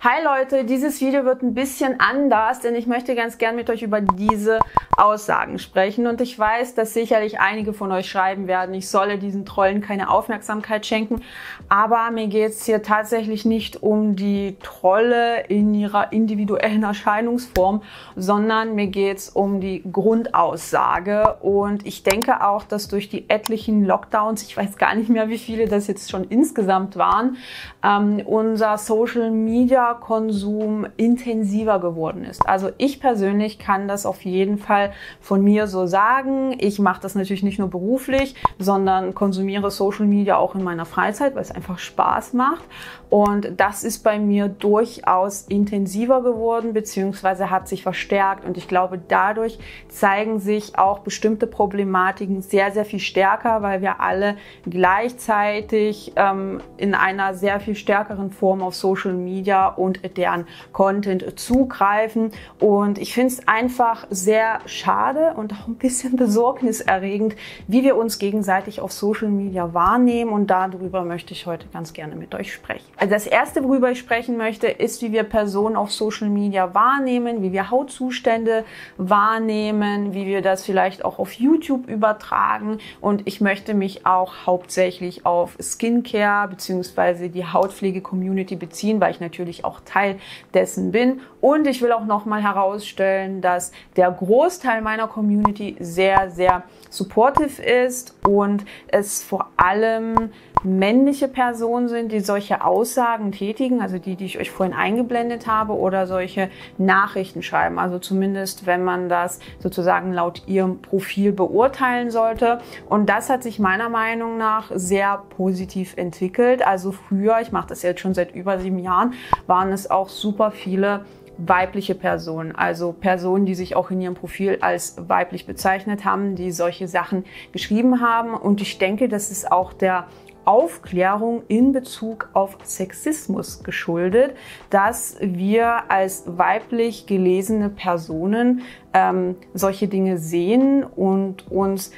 Hi Leute, dieses Video wird ein bisschen anders, denn ich möchte ganz gern mit euch über diese Aussagen sprechen. Und ich weiß, dass sicherlich einige von euch schreiben werden, ich solle diesen Trollen keine Aufmerksamkeit schenken. Aber mir geht es hier tatsächlich nicht um die Trolle in ihrer individuellen Erscheinungsform, sondern mir geht es um die Grundaussage. Und ich denke auch, dass durch die etlichen Lockdowns, ich weiß gar nicht mehr, wie viele das jetzt schon insgesamt waren, unser Social Media Konsum intensiver geworden ist. Also ich persönlich kann das auf jeden Fall von mir so sagen. Ich mache das natürlich nicht nur beruflich, sondern konsumiere Social Media auch in meiner Freizeit, weil es einfach Spaß macht. Und das ist bei mir durchaus intensiver geworden, beziehungsweise hat sich verstärkt. Und ich glaube, dadurch zeigen sich auch bestimmte Problematiken sehr, sehr viel stärker, weil wir alle gleichzeitig in einer sehr viel stärkeren Form auf Social Media und deren Content zugreifen. Und ich finde es einfach sehr schade und auch ein bisschen besorgniserregend, wie wir uns gegenseitig auf Social Media wahrnehmen. Und darüber möchte ich heute ganz gerne mit euch sprechen. Also das Erste, worüber ich sprechen möchte, ist, wie wir Personen auf Social Media wahrnehmen, wie wir Hautzustände wahrnehmen, wie wir das vielleicht auch auf YouTube übertragen. Und ich möchte mich auch hauptsächlich auf Skincare bzw. die Hautpflege-Community beziehen, weil ich natürlich auch Teil dessen bin. Und ich will auch nochmal herausstellen, dass der Großteil meiner Community sehr, sehr supportive ist und es vor allem männliche Personen sind, die solche Aussagen tätigen, also die ich euch vorhin eingeblendet habe, oder solche Nachrichten schreiben. Also zumindest, wenn man das sozusagen laut ihrem Profil beurteilen sollte. Und das hat sich meiner Meinung nach sehr positiv entwickelt. Also früher, ich mache das jetzt schon seit über 7 Jahren, waren es auch super viele weibliche Personen, also Personen, die sich auch in ihrem Profil als weiblich bezeichnet haben, die solche Sachen geschrieben haben. Und ich denke, das ist auch der Aufklärung in Bezug auf Sexismus geschuldet, dass wir als weiblich gelesene Personen solche Dinge sehen und uns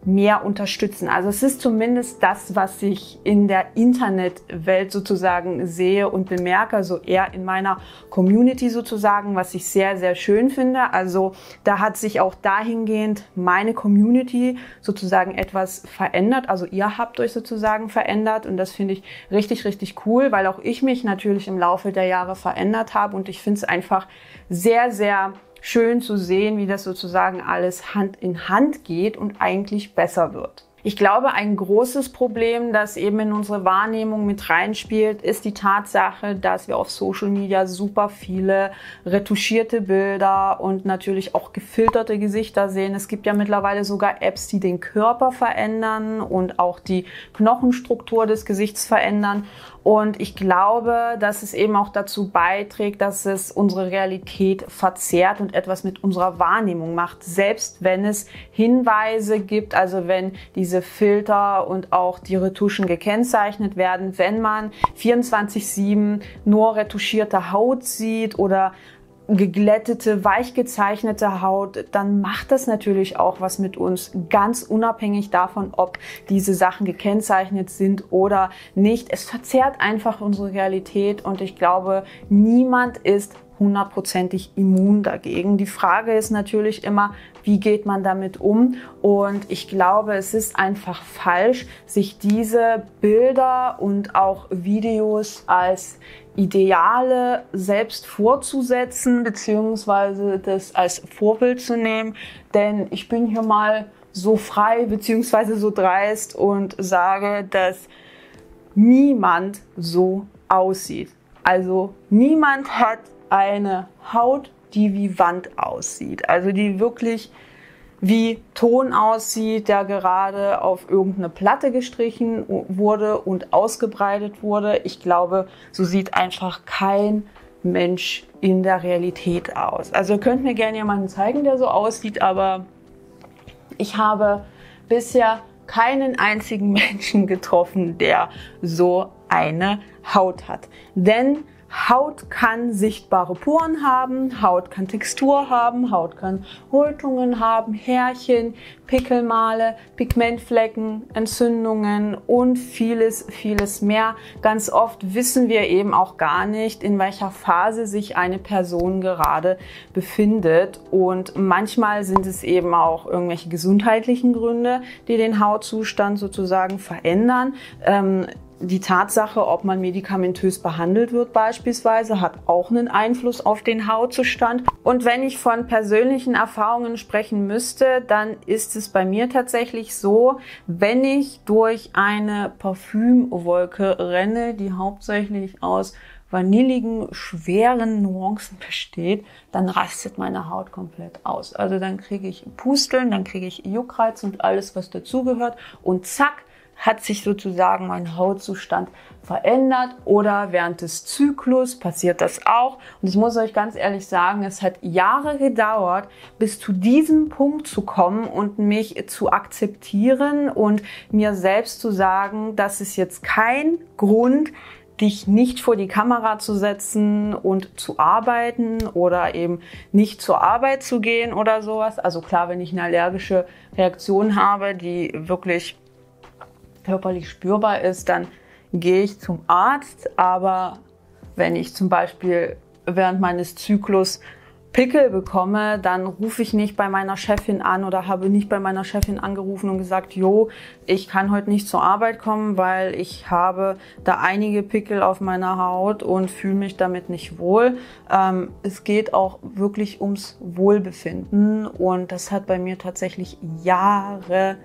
mehr unterstützen. Also es ist zumindest das, was ich in der Internetwelt sozusagen sehe und bemerke, also eher in meiner Community sozusagen, was ich sehr, sehr schön finde. Also da hat sich auch dahingehend meine Community sozusagen etwas verändert. Also ihr habt euch sozusagen verändert und das finde ich richtig, richtig cool, weil auch ich mich natürlich im Laufe der Jahre verändert habe und ich finde es einfach sehr, sehr schön zu sehen, wie das sozusagen alles Hand in Hand geht und eigentlich besser wird. Ich glaube, ein großes Problem, das eben in unsere Wahrnehmung mit reinspielt, ist die Tatsache, dass wir auf Social Media super viele retuschierte Bilder und natürlich auch gefilterte Gesichter sehen. Es gibt ja mittlerweile sogar Apps, die den Körper verändern und auch die Knochenstruktur des Gesichts verändern. Und ich glaube, dass es eben auch dazu beiträgt, dass es unsere Realität verzerrt und etwas mit unserer Wahrnehmung macht. Selbst wenn es Hinweise gibt, also wenn diese Filter und auch die Retuschen gekennzeichnet werden, wenn man 24/7 nur retuschierte Haut sieht oder geglättete, weich gezeichnete Haut, dann macht das natürlich auch was mit uns, ganz unabhängig davon, ob diese Sachen gekennzeichnet sind oder nicht. Es verzerrt einfach unsere Realität und ich glaube, niemand ist 100%ig immun dagegen. Die Frage ist natürlich immer, wie geht man damit um? Und ich glaube, es ist einfach falsch, sich diese Bilder und auch Videos als Ideale selbst vorzusetzen, beziehungsweise das als Vorbild zu nehmen. Denn ich bin hier mal so frei, beziehungsweise so dreist und sage, dass niemand so aussieht. Also niemand hat eine Haut, die wie Wand aussieht, also die wirklich wie Ton aussieht, der gerade auf irgendeine Platte gestrichen wurde und ausgebreitet wurde. Ich glaube, so sieht einfach kein Mensch in der Realität aus. Also ihr könnt mir gerne jemanden zeigen, der so aussieht, aber ich habe bisher keinen einzigen Menschen getroffen, der so eine Haut hat. Denn Haut kann sichtbare Poren haben, Haut kann Textur haben, Haut kann Rötungen haben, Härchen, Pickelmale, Pigmentflecken, Entzündungen und vieles, vieles mehr. Ganz oft wissen wir eben auch gar nicht, in welcher Phase sich eine Person gerade befindet. Und manchmal sind es eben auch irgendwelche gesundheitlichen Gründe, die den Hautzustand sozusagen verändern. Die Tatsache, ob man medikamentös behandelt wird beispielsweise, hat auch einen Einfluss auf den Hautzustand. Und wenn ich von persönlichen Erfahrungen sprechen müsste, dann ist es bei mir tatsächlich so, wenn ich durch eine Parfümwolke renne, die hauptsächlich aus vanilligen, schweren Nuancen besteht, dann rastet meine Haut komplett aus. Also dann kriege ich Pusteln, dann kriege ich Juckreiz und alles, was dazugehört. Und zack, hat sich sozusagen mein Hautzustand verändert, oder während des Zyklus passiert das auch. Und ich muss euch ganz ehrlich sagen, es hat Jahre gedauert, bis zu diesem Punkt zu kommen und mich zu akzeptieren und mir selbst zu sagen, das ist jetzt kein Grund, dich nicht vor die Kamera zu setzen und zu arbeiten oder eben nicht zur Arbeit zu gehen oder sowas. Also klar, wenn ich eine allergische Reaktion habe, die wirklich körperlich spürbar ist, dann gehe ich zum Arzt. Aber wenn ich zum Beispiel während meines Zyklus Pickel bekomme, dann rufe ich nicht bei meiner Chefin an oder habe nicht bei meiner Chefin angerufen und gesagt, jo, ich kann heute nicht zur Arbeit kommen, weil ich habe da einige Pickel auf meiner Haut und fühle mich damit nicht wohl. Es geht auch wirklich ums Wohlbefinden, und das hat bei mir tatsächlich Jahre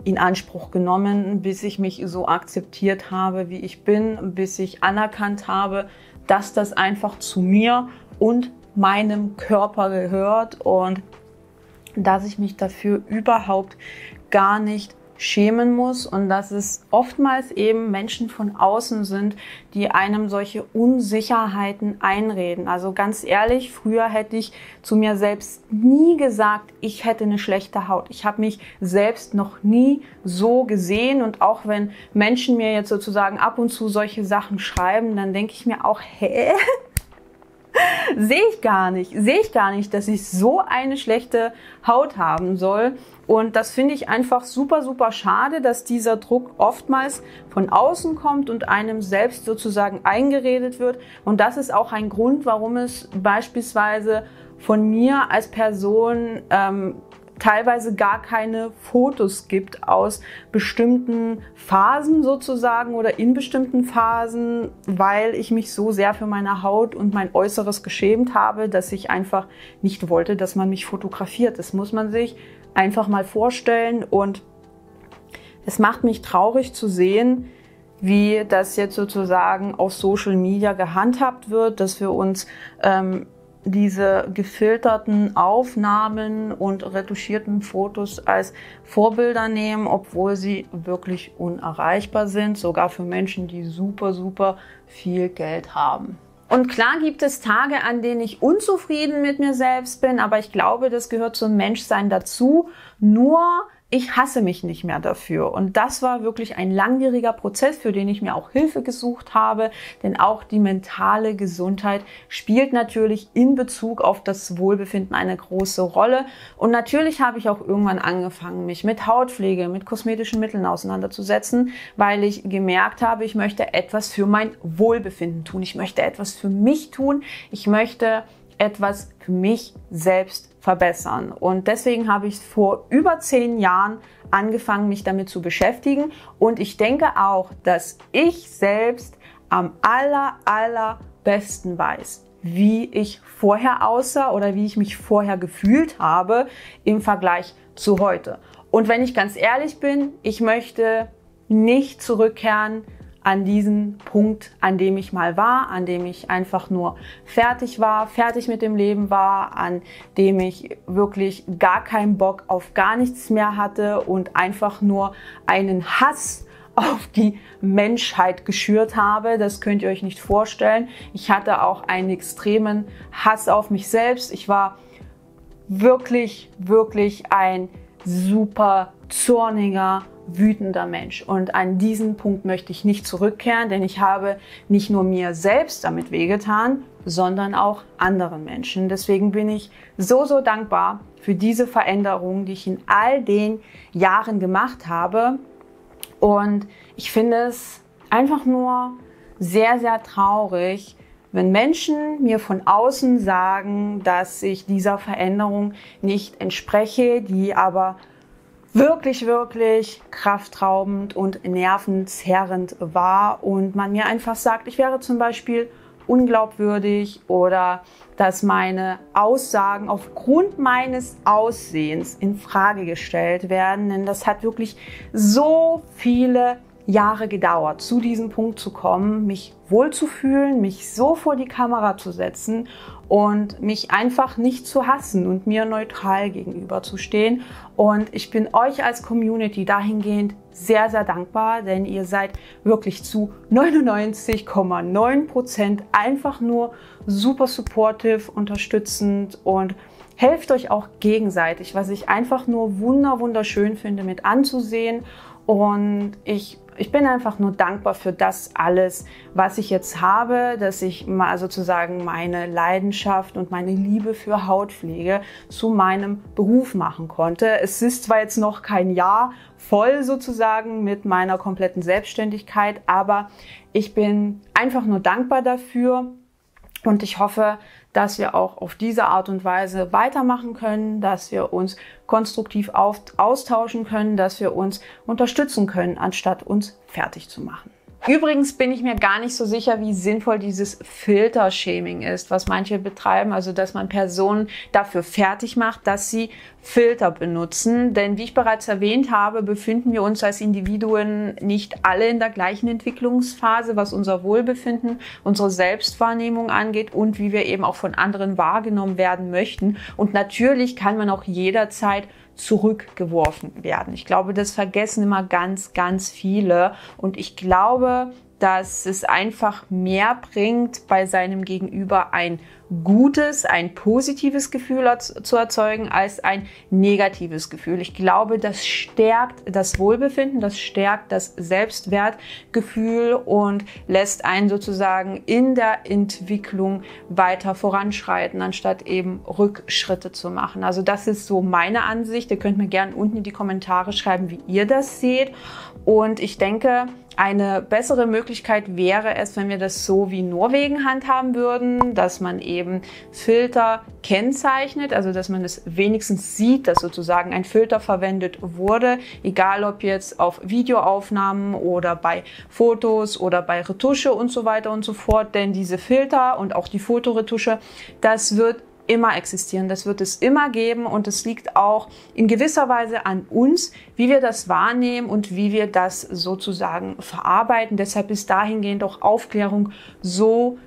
in Anspruch genommen, bis ich mich so akzeptiert habe, wie ich bin, bis ich anerkannt habe, dass das einfach zu mir und meinem Körper gehört und dass ich mich dafür überhaupt gar nicht schämen muss, und dass es oftmals eben Menschen von außen sind, die einem solche Unsicherheiten einreden. Also ganz ehrlich, früher hätte ich zu mir selbst nie gesagt, ich hätte eine schlechte Haut. Ich habe mich selbst noch nie so gesehen, und auch wenn Menschen mir jetzt sozusagen ab und zu solche Sachen schreiben, dann denke ich mir auch, hä? Sehe ich gar nicht, dass ich so eine schlechte Haut haben soll. Und das finde ich einfach super, super schade, dass dieser Druck oftmals von außen kommt und einem selbst sozusagen eingeredet wird. Und das ist auch ein Grund, warum es beispielsweise von mir als Person teilweise gar keine Fotos gibt aus bestimmten Phasen sozusagen oder in bestimmten Phasen, weil ich mich so sehr für meine Haut und mein Äußeres geschämt habe, dass ich einfach nicht wollte, dass man mich fotografiert. Das muss man sich einfach mal vorstellen, und es macht mich traurig zu sehen, wie das jetzt sozusagen auf Social Media gehandhabt wird, dass wir uns diese gefilterten Aufnahmen und retuschierten Fotos als Vorbilder nehmen, obwohl sie wirklich unerreichbar sind, sogar für Menschen, die super, super viel Geld haben. Und klar gibt es Tage, an denen ich unzufrieden mit mir selbst bin, aber ich glaube, das gehört zum Menschsein dazu. Nur ich hasse mich nicht mehr dafür. Und das war wirklich ein langwieriger Prozess, für den ich mir auch Hilfe gesucht habe. Denn auch die mentale Gesundheit spielt natürlich in Bezug auf das Wohlbefinden eine große Rolle. Und natürlich habe ich auch irgendwann angefangen, mich mit Hautpflege, mit kosmetischen Mitteln auseinanderzusetzen, weil ich gemerkt habe, ich möchte etwas für mein Wohlbefinden tun. Ich möchte etwas für mich tun. Ich möchte etwas für mich selbst verbessern. Und deswegen habe ich vor über 10 Jahren angefangen, mich damit zu beschäftigen. Und ich denke auch, dass ich selbst am allerbesten weiß, wie ich vorher aussah oder wie ich mich vorher gefühlt habe im Vergleich zu heute. Und wenn ich ganz ehrlich bin, ich möchte nicht zurückkehren an diesen Punkt, an dem ich mal war, an dem ich einfach nur fertig war, fertig mit dem Leben war, an dem ich wirklich gar keinen Bock auf gar nichts mehr hatte und einfach nur einen Hass auf die Menschheit geschürt habe. Das könnt ihr euch nicht vorstellen. Ich hatte auch einen extremen Hass auf mich selbst. Ich war wirklich ein super zorniger, wütender Mensch. Und an diesen Punkt möchte ich nicht zurückkehren, denn ich habe nicht nur mir selbst damit wehgetan, sondern auch anderen Menschen. Deswegen bin ich so, so dankbar für diese Veränderung, die ich in all den Jahren gemacht habe. Und ich finde es einfach nur sehr, sehr traurig, wenn Menschen mir von außen sagen, dass ich dieser Veränderung nicht entspreche, die aber wirklich, wirklich kraftraubend und nervenzerrend war und man mir einfach sagt, ich wäre zum Beispiel unglaubwürdig oder dass meine Aussagen aufgrund meines Aussehens in Frage gestellt werden, denn das hat wirklich so viele Jahre gedauert, zu diesem Punkt zu kommen, mich wohlzufühlen, mich so vor die Kamera zu setzen und mich einfach nicht zu hassen und mir neutral gegenüberzustehen. Und ich bin euch als Community dahingehend sehr, sehr dankbar, denn ihr seid wirklich zu 99,9% einfach nur super supportive, unterstützend und helft euch auch gegenseitig, was ich einfach nur wunderschön finde mit anzusehen. Und ich bin einfach nur dankbar für das alles, was ich jetzt habe, dass ich mal sozusagen meine Leidenschaft und meine Liebe für Hautpflege zu meinem Beruf machen konnte. Es ist zwar jetzt noch kein Jahr voll sozusagen mit meiner kompletten Selbstständigkeit, aber ich bin einfach nur dankbar dafür. Und ich hoffe, dass wir auch auf diese Art und Weise weitermachen können, dass wir uns konstruktiv austauschen können, dass wir uns unterstützen können, anstatt uns fertig zu machen. Übrigens bin ich mir gar nicht so sicher, wie sinnvoll dieses Filter-Shaming ist, was manche betreiben, also dass man Personen dafür fertig macht, dass sie Filter benutzen. Denn wie ich bereits erwähnt habe, befinden wir uns als Individuen nicht alle in der gleichen Entwicklungsphase, was unser Wohlbefinden, unsere Selbstwahrnehmung angeht und wie wir eben auch von anderen wahrgenommen werden möchten. Und natürlich kann man auch jederzeit zurückgeworfen werden. Ich glaube, das vergessen immer ganz, ganz viele. Und ich glaube, dass es einfach mehr bringt, bei seinem Gegenüber ein gutes, ein positives Gefühl zu erzeugen, als ein negatives Gefühl. Ich glaube, das stärkt das Wohlbefinden, das stärkt das Selbstwertgefühl und lässt einen sozusagen in der Entwicklung weiter voranschreiten, anstatt eben Rückschritte zu machen. Also das ist so meine Ansicht. Ihr könnt mir gerne unten in die Kommentare schreiben, wie ihr das seht. Und ich denke, eine bessere Möglichkeit wäre es, wenn wir das so wie Norwegen handhaben würden, dass man eben Filter kennzeichnet, also dass man es wenigstens sieht, dass sozusagen ein Filter verwendet wurde, egal ob jetzt auf Videoaufnahmen oder bei Fotos oder bei Retusche und so weiter und so fort, denn diese Filter und auch die Fotoretusche, das wird immer existieren, das wird es immer geben und es liegt auch in gewisser Weise an uns, wie wir das wahrnehmen und wie wir das sozusagen verarbeiten. Deshalb ist dahingehend auch Aufklärung so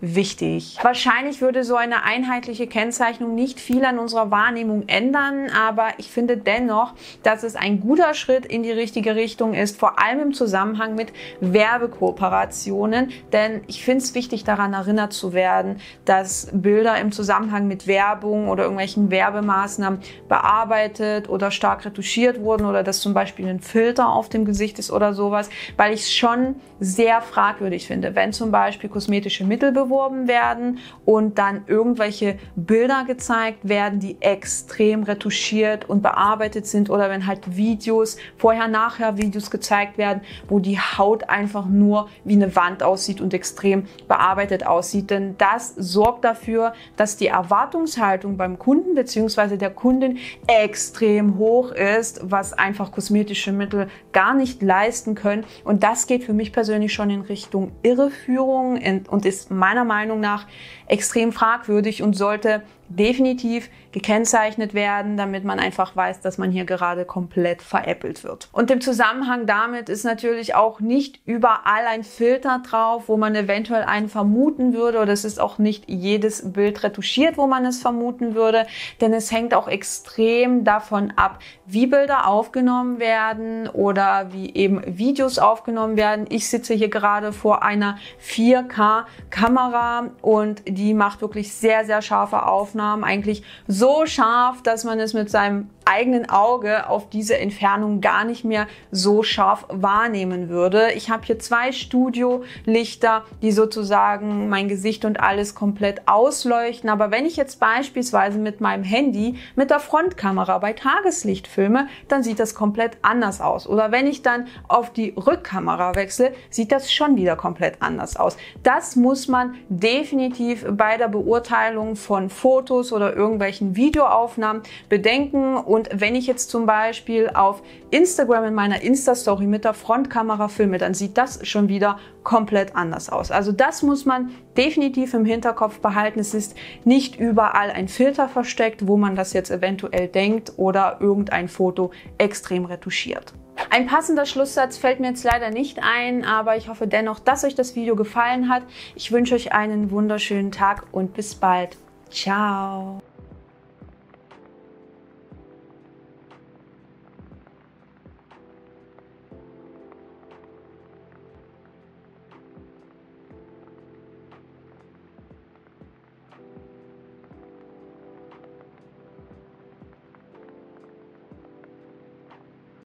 wichtig. Wahrscheinlich würde so eine einheitliche Kennzeichnung nicht viel an unserer Wahrnehmung ändern, aber ich finde dennoch, dass es ein guter Schritt in die richtige Richtung ist, vor allem im Zusammenhang mit Werbekooperationen, denn ich finde es wichtig, daran erinnert zu werden, dass Bilder im Zusammenhang mit Werbung oder irgendwelchen Werbemaßnahmen bearbeitet oder stark retuschiert wurden oder dass zum Beispiel ein Filter auf dem Gesicht ist oder sowas, weil ich es schon sehr fragwürdig finde, wenn zum Beispiel kosmetische Mittel beworben werden und dann irgendwelche Bilder gezeigt werden, die extrem retuschiert und bearbeitet sind oder wenn halt Videos, Vorher-Nachher-Videos gezeigt werden, wo die Haut einfach nur wie eine Wand aussieht und extrem bearbeitet aussieht. Denn das sorgt dafür, dass die Erwartungshaltung beim Kunden bzw. der Kundin extrem hoch ist, was einfach kosmetische Mittel gar nicht leisten können. Und das geht für mich persönlich schon in Richtung Irreführung und ist meiner Meinung nach extrem fragwürdig und sollte definitiv gekennzeichnet werden, damit man einfach weiß, dass man hier gerade komplett veräppelt wird. Und im Zusammenhang damit ist natürlich auch nicht überall ein Filter drauf, wo man eventuell einen vermuten würde, oder es ist auch nicht jedes Bild retuschiert, wo man es vermuten würde, denn es hängt auch extrem davon ab, wie Bilder aufgenommen werden oder wie eben Videos aufgenommen werden. Ich sitze hier gerade vor einer 4K-Kamera und die macht wirklich sehr, sehr scharfe Aufnahmen Videoaufnahmen eigentlich so scharf, dass man es mit seinem eigenen Auge auf diese Entfernung gar nicht mehr so scharf wahrnehmen würde. Ich habe hier 2 Studiolichter, die sozusagen mein Gesicht und alles komplett ausleuchten. Aber wenn ich jetzt beispielsweise mit meinem Handy mit der Frontkamera bei Tageslicht filme, dann sieht das komplett anders aus. Oder wenn ich dann auf die Rückkamera wechsle, sieht das schon wieder komplett anders aus. Das muss man definitiv bei der Beurteilung von Fotos oder irgendwelchen Videoaufnahmen bedenken. Und wenn ich jetzt zum Beispiel auf Instagram in meiner Insta-Story mit der Frontkamera filme, dann sieht das schon wieder komplett anders aus. Also das muss man definitiv im Hinterkopf behalten. Es ist nicht überall ein Filter versteckt, wo man das jetzt eventuell denkt oder irgendein Foto extrem retuschiert. Ein passender Schlusssatz fällt mir jetzt leider nicht ein, aber ich hoffe dennoch, dass euch das Video gefallen hat. Ich wünsche euch einen wunderschönen Tag und bis bald. Ciao!